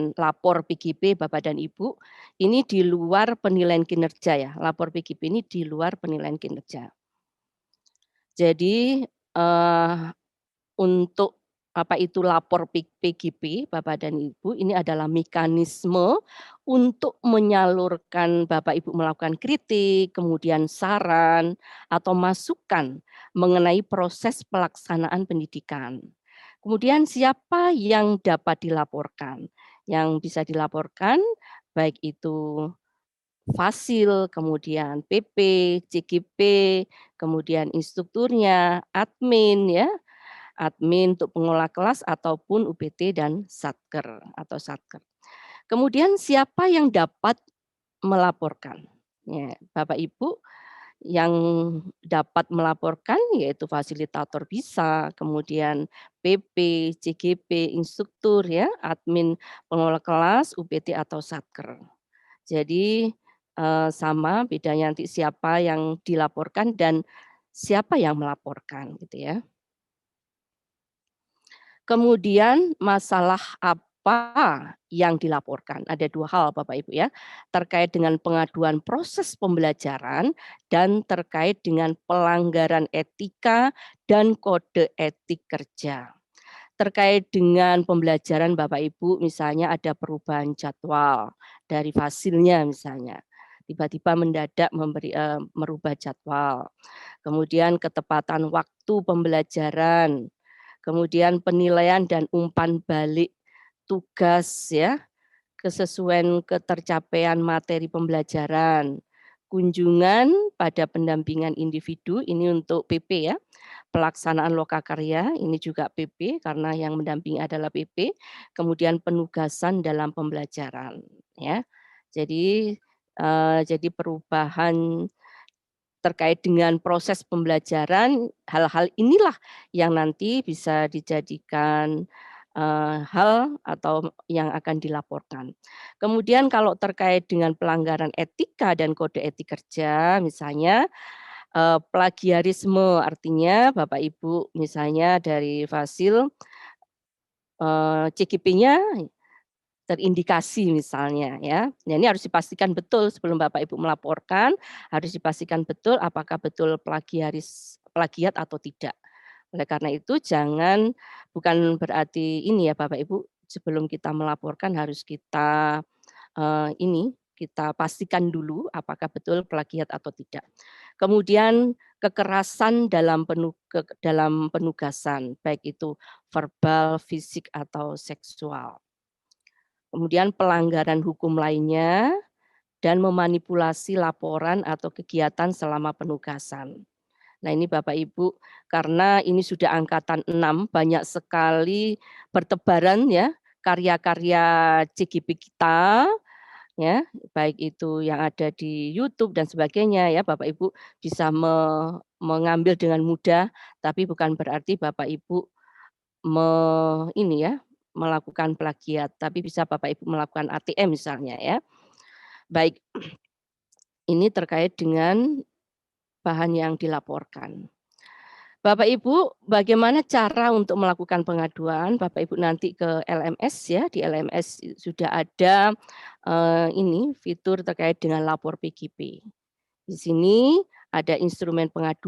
dengan lapor PGP Bapak dan Ibu, ini di luar penilaian kinerja ya, lapor PGP ini di luar penilaian kinerja. Jadi, untuk apa itu lapor PGP Bapak dan Ibu, ini adalah mekanisme untuk menyalurkan Bapak Ibu melakukan kritik, kemudian saran atau masukan mengenai proses pelaksanaan pendidikan. Kemudian siapa yang dapat dilaporkan? Yang bisa dilaporkan baik itu Fasil, kemudian PP, CGP, kemudian instrukturnya, admin ya, admin untuk pengelola kelas ataupun UPT dan Satker atau Satker. Kemudian siapa yang dapat melaporkan? Ya, Bapak Ibu yang dapat melaporkan yaitu fasilitator bisa, kemudian PP, CGP, instruktur ya, admin pengelola kelas, UPT atau Satker. Jadi sama bedanya nanti siapa yang dilaporkan dan siapa yang melaporkan gitu ya. Kemudian masalah apa yang dilaporkan? Ada 2 hal Bapak Ibu ya, terkait dengan pengaduan proses pembelajaran dan terkait dengan pelanggaran etika dan kode etik kerja. Terkait dengan pembelajaran Bapak Ibu misalnya ada perubahan jadwal dari fasilnya misalnya, tiba-tiba mendadak merubah jadwal. Kemudian ketepatan waktu pembelajaran, kemudian penilaian dan umpan balik tugas ya, kesesuaian ketercapaian materi pembelajaran, kunjungan pada pendampingan individu ini untuk PP ya, pelaksanaan lokakarya ini juga PP karena yang mendampingi adalah PP, kemudian penugasan dalam pembelajaran ya. Jadi perubahan terkait dengan proses pembelajaran, hal-hal inilah yang nanti bisa dijadikan hal atau yang akan dilaporkan. Kemudian kalau terkait dengan pelanggaran etika dan kode etik kerja, misalnya plagiarisme, artinya Bapak Ibu misalnya dari Fasil CGP-nya terindikasi misalnya ya. Nah, ini harus dipastikan betul sebelum Bapak Ibu melaporkan, harus dipastikan betul apakah betul plagiat atau tidak. Oleh karena itu bukan berarti ini ya Bapak Ibu, sebelum kita melaporkan harus kita kita pastikan dulu apakah betul plagiat atau tidak. Kemudian kekerasan dalam penugasan, baik itu verbal, fisik atau seksual. Kemudian pelanggaran hukum lainnya dan memanipulasi laporan atau kegiatan selama penugasan. Nah ini Bapak Ibu, karena ini sudah angkatan 6, banyak sekali bertebaran ya karya-karya CGP kita, ya, baik itu yang ada di YouTube dan sebagainya ya, Bapak Ibu bisa mengambil dengan mudah, tapi bukan berarti Bapak Ibu ini ya, melakukan plagiat, tapi bisa Bapak Ibu melakukan ATM misalnya ya. Baik, ini terkait dengan bahan yang dilaporkan. Bapak Ibu, bagaimana cara untuk melakukan pengaduan? Bapak Ibu nanti ke LMS ya, di LMS sudah ada ini fitur terkait dengan lapor PGP. Di sini ada instrumen pengaduan